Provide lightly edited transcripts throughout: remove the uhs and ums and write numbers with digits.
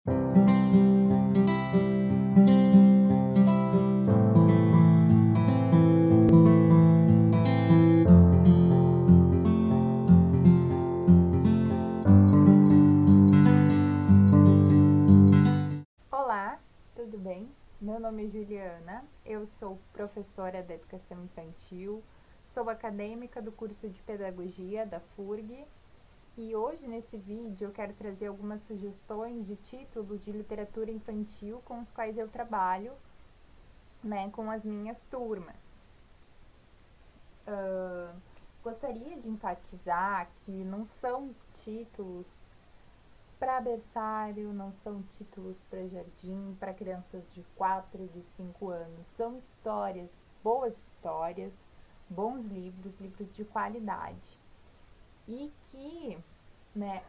Olá, tudo bem? Meu nome é Juliana, eu sou professora da Educação Infantil, sou acadêmica do curso de Pedagogia da FURG e hoje nesse vídeo eu quero trazer algumas sugestões de títulos de literatura infantil com os quais eu trabalho, com as minhas turmas. Gostaria de enfatizar que não são títulos para berçário, não são títulos para jardim, para crianças de 4, de 5 anos. São histórias, boas histórias, bons livros, livros de qualidade. E que,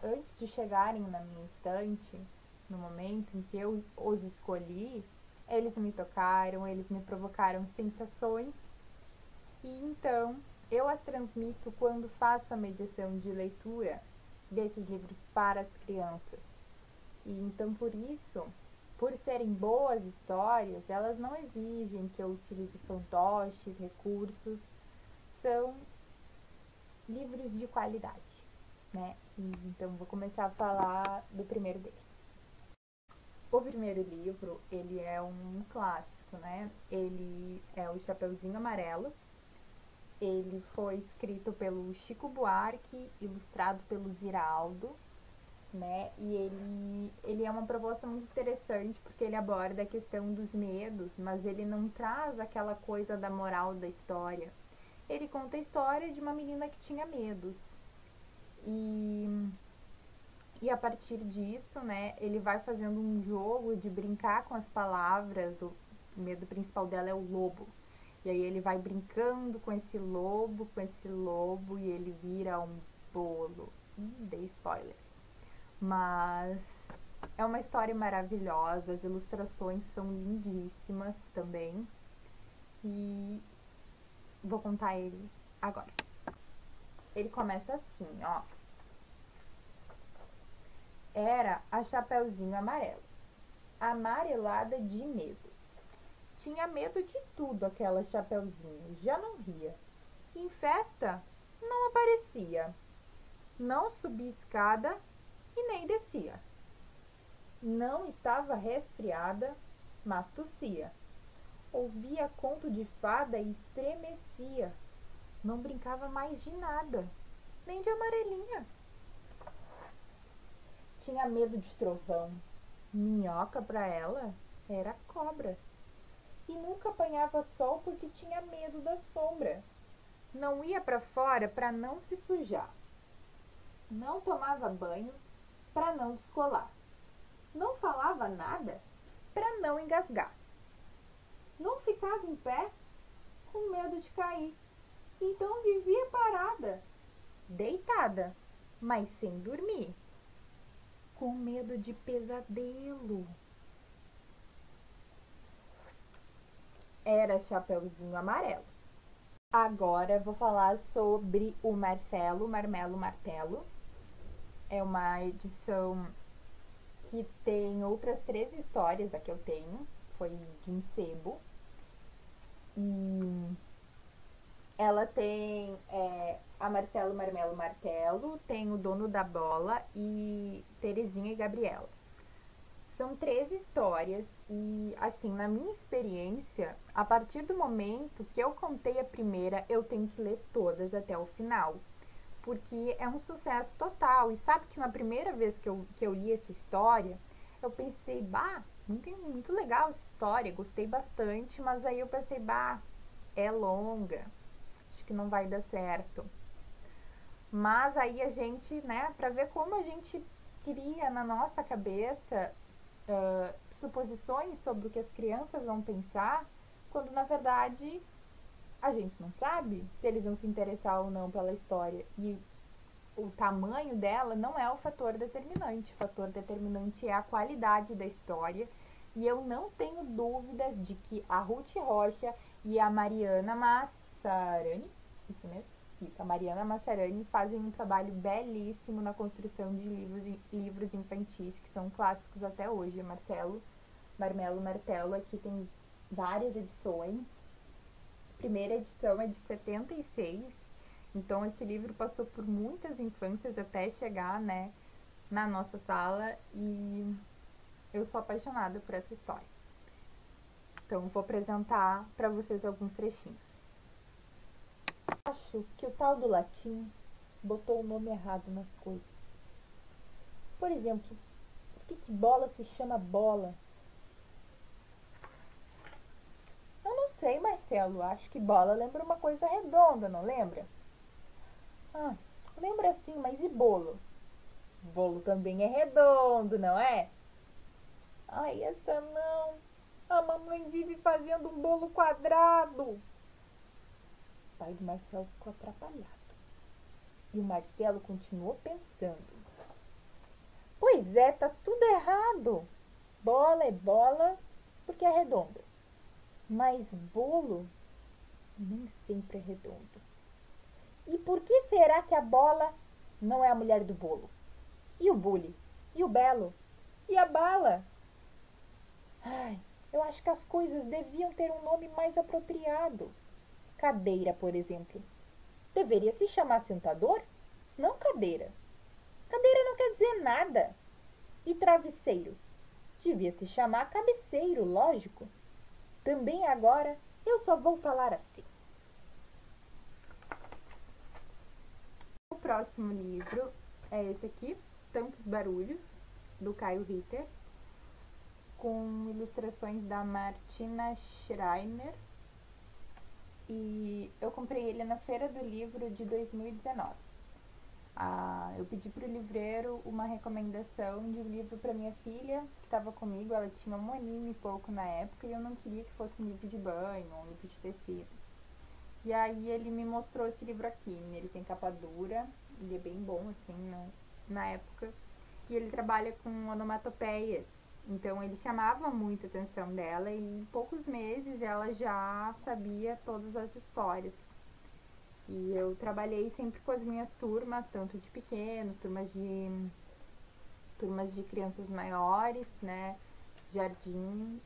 antes de chegarem na minha estante, no momento em que eu os escolhi, eles me tocaram, eles me provocaram sensações e então eu as transmito quando faço a mediação de leitura desses livros para as crianças. E então por isso, por serem boas histórias, elas não exigem que eu utilize fantoches, recursos, são livros de qualidade, então vou começar a falar do primeiro deles. O primeiro livro, ele é um clássico, Ele é o Chapeuzinho Amarelo. Ele foi escrito pelo Chico Buarque, ilustrado pelo Ziraldo, E ele é uma proposta muito interessante porque ele aborda a questão dos medos, mas ele não traz aquela coisa da moral da história. Ele conta a história de uma menina que tinha medos. E a partir disso, ele vai fazendo um jogo de brincar com as palavras. O medo principal dela é o lobo. E aí ele vai brincando com esse lobo, e ele vira um bolo. Dei spoiler. Mas é uma história maravilhosa, as ilustrações são lindíssimas também. E vou contar ele agora. Ele começa assim, ó. Era a Chapeuzinho Amarelo, amarelada de medo. Tinha medo de tudo aquela Chapeuzinho, já não ria. Em festa, não aparecia. Não subia escada e nem descia. Não estava resfriada, mas tossia. Ouvia conto de fada e estremecia. Não brincava mais de nada, nem de amarelinha. Tinha medo de trovão. Minhoca para ela era cobra. E nunca apanhava sol porque tinha medo da sombra. Não ia para fora para não se sujar. Não tomava banho para não descolar. Não falava nada para não engasgar. Não ficava em pé com medo de cair. Então vivia parada, deitada, mas sem dormir, com medo de pesadelo. Era Chapeuzinho Amarelo. Agora vou falar sobre o Marcelo, Marmelo, Martelo. É uma edição que tem outras 3 histórias, a que eu tenho, foi de um sebo. E ela tem a Marcelo, Marmelo, Martelo, tem o Dono da Bola e Terezinha e Gabriela. São 3 histórias e, assim, na minha experiência, a partir do momento que eu contei a primeira, eu tenho que ler todas até o final, porque é um sucesso total. E sabe que na primeira vez que eu li essa história, eu pensei, muito legal essa história, gostei bastante, mas aí eu pensei, é longa, acho que não vai dar certo. Mas aí a gente, pra ver como a gente cria na nossa cabeça suposições sobre o que as crianças vão pensar, quando na verdade a gente não sabe se eles vão se interessar ou não pela história. E o tamanho dela não é o fator determinante. O fator determinante é a qualidade da história. E eu não tenho dúvidas de que a Ruth Rocha e a Mariana Massarani, isso mesmo? Isso, a Mariana Massarani fazem um trabalho belíssimo na construção de livros infantis, que são clássicos até hoje. Marmelo Martelo, aqui tem várias edições. A primeira edição é de 76, então esse livro passou por muitas infâncias até chegar, né, na nossa sala, e eu sou apaixonada por essa história. Então vou apresentar para vocês alguns trechinhos. Acho que o tal do latim botou o nome errado nas coisas. Por exemplo, por que bola se chama bola? Eu não sei, Marcelo. Acho que bola lembra uma coisa redonda, não lembra? Ah, lembra sim, mas e bolo? Bolo também é redondo, não é? Ai, essa não. A mamãe vive fazendo um bolo quadrado. O pai do Marcelo ficou atrapalhado. E o Marcelo continuou pensando. Pois é, tá tudo errado. Bola é bola porque é redonda. Mas bolo nem sempre é redondo. E por que será que a bola não é a mulher do bolo? E o bule? E o belo? E a bala? Ai, eu acho que as coisas deviam ter um nome mais apropriado. Cadeira, por exemplo. Deveria se chamar sentador? Não cadeira. Cadeira não quer dizer nada. E travesseiro? Devia se chamar cabeceiro, lógico. Também agora eu só vou falar assim. O próximo livro é esse aqui, Tantos Barulhos, do Caio Ritter, com ilustrações da Martina Schreiner. E eu comprei ele na Feira do Livro de 2019. Eu pedi para o livreiro uma recomendação de um livro para minha filha, que estava comigo. Ela tinha 1 aninho e pouco na época, e eu não queria que fosse um livro de banho, um livro de tecido. E aí ele me mostrou esse livro aqui. Ele tem capa dura, ele é bem bom, assim, na época. E ele trabalha com onomatopeias. Então ele chamava muito a atenção dela, e em poucos meses ela já sabia todas as histórias. E eu trabalhei sempre com as minhas turmas, tanto de pequenos, turmas de crianças maiores, né, jardim.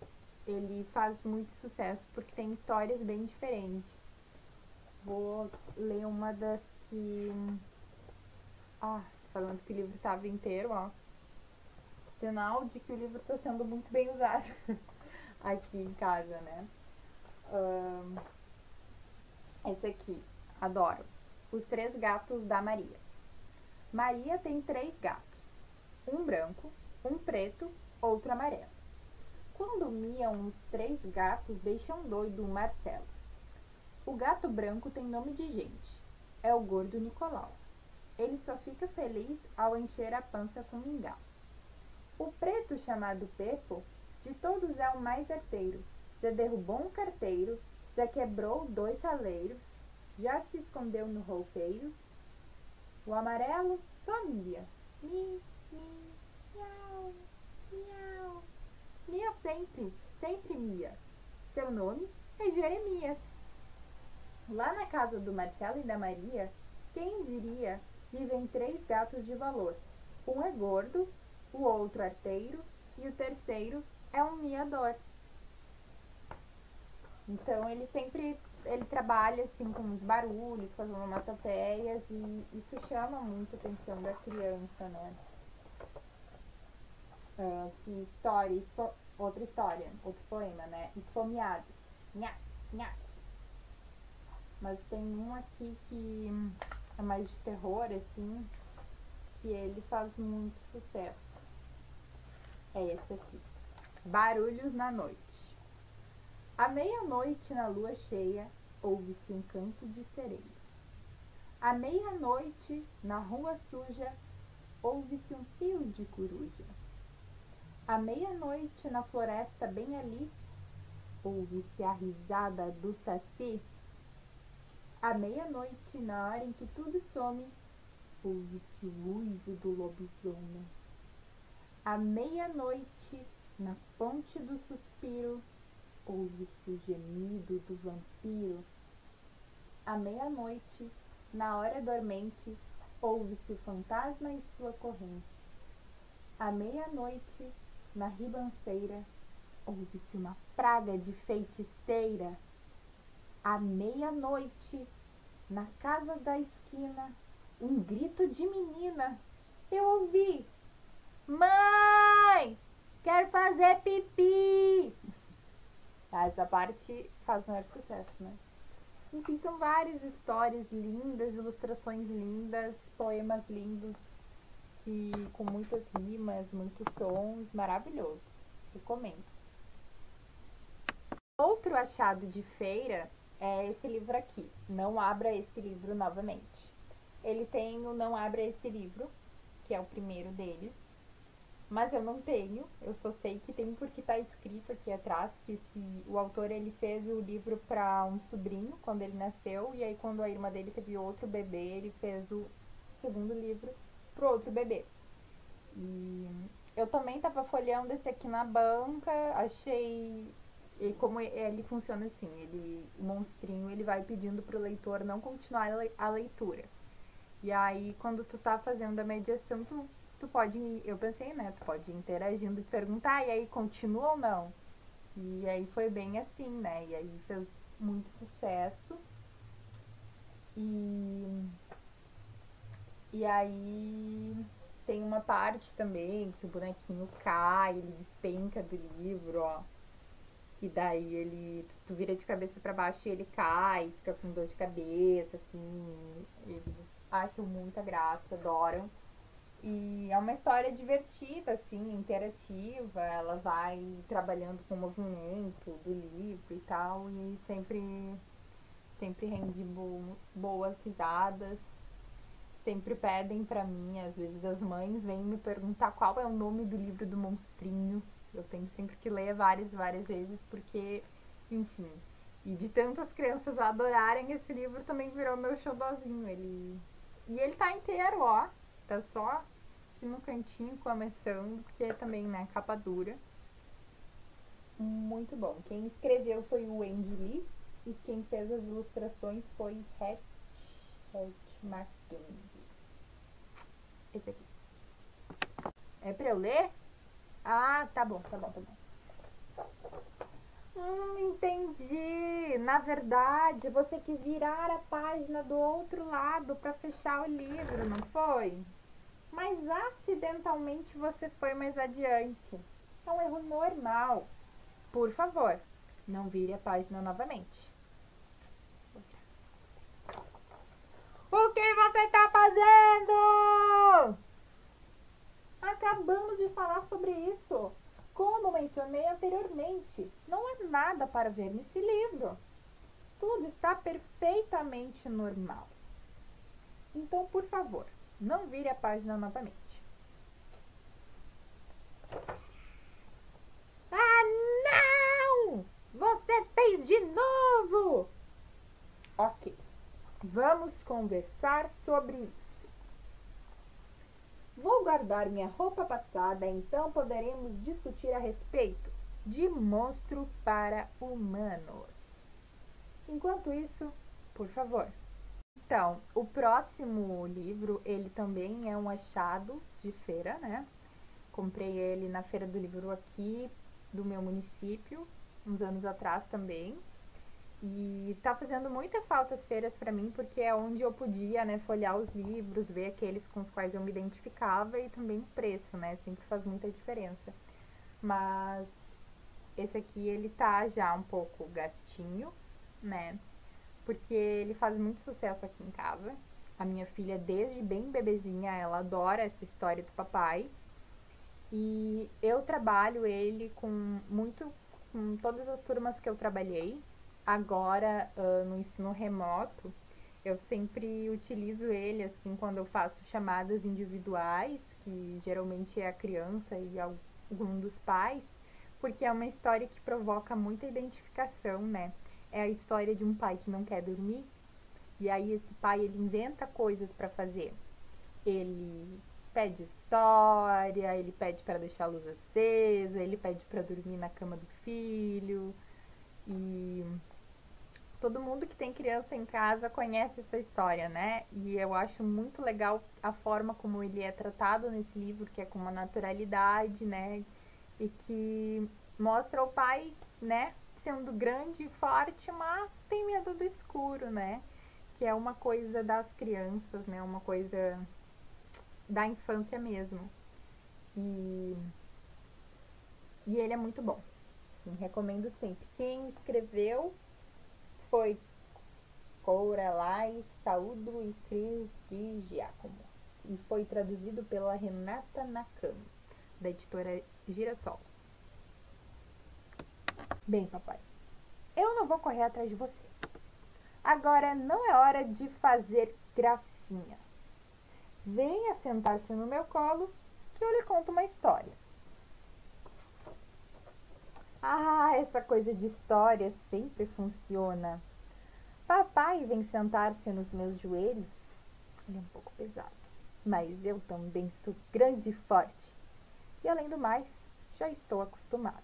Ele faz muito sucesso porque tem histórias bem diferentes. Vou ler uma das que... falando que o livro estava inteiro, ó. Sinal de que o livro está sendo muito bem usado aqui em casa, né? Esse aqui, adoro. Os 3 gatos da Maria. Maria tem 3 gatos. Um branco, um preto, outro amarelo. Quando miam, os 3 gatos deixam doido o Marcelo. O gato branco tem nome de gente. É o gordo Nicolau. Ele só fica feliz ao encher a pança com mingau. O preto, chamado Pepo, de todos é o mais arteiro. Já derrubou um carteiro, já quebrou 2 saleiros, já se escondeu no roupeiro. O amarelo só mia. Mi, mi, miau, miau. Mia sempre, sempre mia. Seu nome é Jeremias. Lá na casa do Marcelo e da Maria, quem diria, vivem 3 gatos de valor. Um é gordo, o outro arteiro e o terceiro é um miador. Então ele trabalha assim com os barulhos, com as onomatopeias, e isso chama muito a atenção da criança, né? Outra história, outro poema, né? Esfomeados, nhaque, nhaque. Mas tem um aqui que é mais de terror, assim, que ele faz muito sucesso. É esse aqui. Barulhos na noite. À meia-noite, na lua cheia, ouve-se um canto de sereia. À meia-noite, na rua suja, ouve-se um pio de coruja. À meia-noite, na floresta bem ali, ouve-se a risada do saci. À meia-noite, na hora em que tudo some, ouve-se o uivo do lobisomem. À meia-noite, na ponte do suspiro, ouve-se o gemido do vampiro. À meia-noite, Na hora dormente, ouve-se o fantasma e sua corrente. À meia-noite, na ribanceira, ouve-se uma praga de feiticeira. À meia-noite, na casa da esquina, um grito de menina. Eu ouvi: mãe, quero fazer pipi. Essa parte faz o maior sucesso, né? Enfim, são várias histórias lindas, ilustrações lindas, poemas lindos, que com muitas rimas, muitos sons, maravilhoso. Recomendo. Outro achado de feira é esse livro aqui, Não Abra Esse Livro Novamente. Ele tem o Não Abra Esse Livro, que é o primeiro deles, mas eu não tenho, eu só sei que tem porque tá escrito aqui atrás, que o autor ele fez o livro para um sobrinho quando ele nasceu, e aí quando a irmã dele teve outro bebê, ele fez o segundo livro pro outro bebê. E eu também tava folheando esse aqui na banca, achei. E como ele funciona assim, o monstrinho ele vai pedindo pro leitor não continuar a leitura. E aí quando tu tá fazendo a mediação, tu pode, eu pensei, né, tu pode ir interagindo e perguntar, e aí continua ou não? E aí foi bem assim, né, e aí fez muito sucesso. E aí tem uma parte também que o bonequinho cai, ele despenca do livro, ó. E daí tu vira de cabeça pra baixo e ele cai, fica com dor de cabeça, assim. Eles acham muita graça, adoram. E é uma história divertida, assim, interativa. Ela vai trabalhando com o movimento do livro e tal. E sempre rende boas risadas. Sempre pedem pra mim, às vezes as mães vêm me perguntar qual é o nome do livro do monstrinho. Eu tenho sempre que ler várias vezes, porque, enfim. E de tantas crianças adorarem esse livro, também virou meu xodózinho. E ele tá inteiro, ó. Tá só aqui no cantinho começando, porque também, né, capa dura. Muito bom. Quem escreveu foi o Andy Lee e quem fez as ilustrações foi Hatch Mackenzie. Esse aqui. É pra eu ler? Ah, tá bom. Entendi. Na verdade, você quis virar a página do outro lado para fechar o livro, não foi? Mas acidentalmente você foi mais adiante. É um erro normal. Por favor, não vire a página novamente. O que você está fazendo? Acabamos de falar sobre isso. Como mencionei anteriormente, não há nada para ver nesse livro. Tudo está perfeitamente normal. Então, por favor, não vire a página novamente. Ah, não! Você fez de novo! Ok, vamos conversar sobre isso. Vou guardar minha roupa passada, então poderemos discutir a respeito de monstro para humanos. Enquanto isso, por favor. Então, o próximo livro, ele também é um achado de feira, né? Comprei ele na feira do livro aqui do meu município, uns anos atrás também. E tá fazendo muita falta as feiras pra mim, porque é onde eu podia, né, folhear os livros, ver aqueles com os quais eu me identificava e também o preço, né? Sempre faz muita diferença. Mas esse aqui, ele tá já um pouco gastinho, né? Porque ele faz muito sucesso aqui em casa. A minha filha, desde bem bebezinha, ela adora essa história do papai. E eu trabalho ele com todas as turmas que eu trabalhei. Agora, no ensino remoto, eu sempre utilizo ele, assim, quando eu faço chamadas individuais, que geralmente é a criança e algum dos pais, porque é uma história que provoca muita identificação, né? É a história de um pai que não quer dormir, e aí esse pai, ele inventa coisas para fazer. Ele pede história, ele pede para deixar a luz acesa, ele pede para dormir na cama do filho, e Todo mundo que tem criança em casa conhece essa história, né? E eu acho muito legal a forma como ele é tratado nesse livro, que é com uma naturalidade, né? E que mostra o pai, né, sendo grande e forte, mas tem medo do escuro, né? Que é uma coisa das crianças, né? Uma coisa da infância mesmo. E, e ele é muito bom. Sim, recomendo sempre. Quem escreveu foi Courelai Saúdo e Cris de Giacomo. E foi traduzido pela Renata Nakam, da editora Girassol. Bem, papai, eu não vou correr atrás de você. Agora não é hora de fazer gracinhas. Venha sentar-se no meu colo que eu lhe conto uma história. Ah, essa coisa de história sempre funciona. Papai vem sentar-se nos meus joelhos. Ele é um pouco pesado, mas eu também sou grande e forte. E além do mais, já estou acostumado.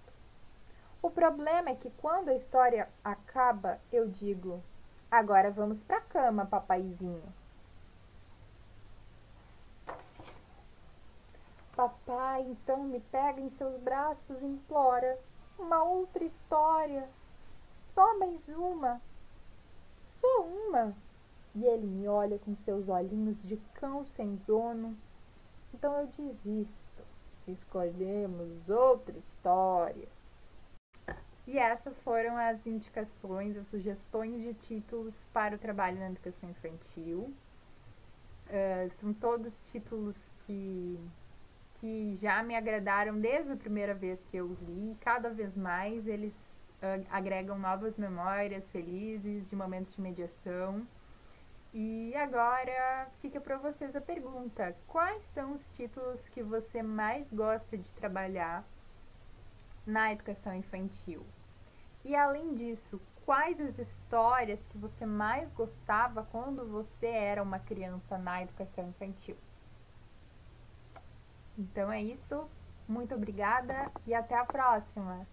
O problema é que quando a história acaba, eu digo: agora vamos pra cama, papaizinho. Papai então me pega em seus braços e implora: uma outra história. Só mais uma. Só uma. E ele me olha com seus olhinhos de cão sem dono. Então eu desisto. Escolhemos outra história. E essas foram as indicações, as sugestões de títulos para o trabalho na educação infantil. São todos títulos que já me agradaram desde a primeira vez que eu os li. Cada vez mais eles agregam novas memórias felizes de momentos de mediação. E agora fica para vocês a pergunta: quais são os títulos que você mais gosta de trabalhar na educação infantil? E além disso, quais as histórias que você mais gostava quando você era uma criança na educação infantil? Então é isso, muito obrigada e até a próxima!